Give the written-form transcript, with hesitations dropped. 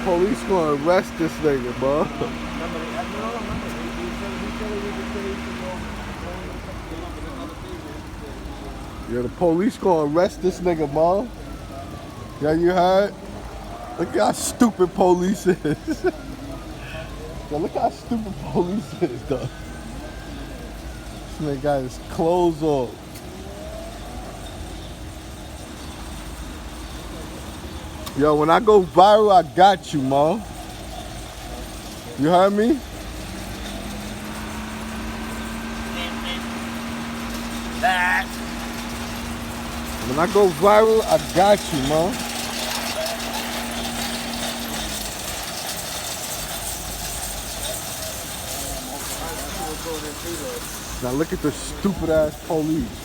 police gonna arrest this nigga, bro. Yeah, the police gonna arrest this nigga, man. Yeah, you heard? Look how stupid police is. Yo, look how stupid police is, though. This nigga got his clothes off. Yo, when I go viral, I got you, man. You heard me? When I go viral, I got you, man. Now look at the stupid ass police.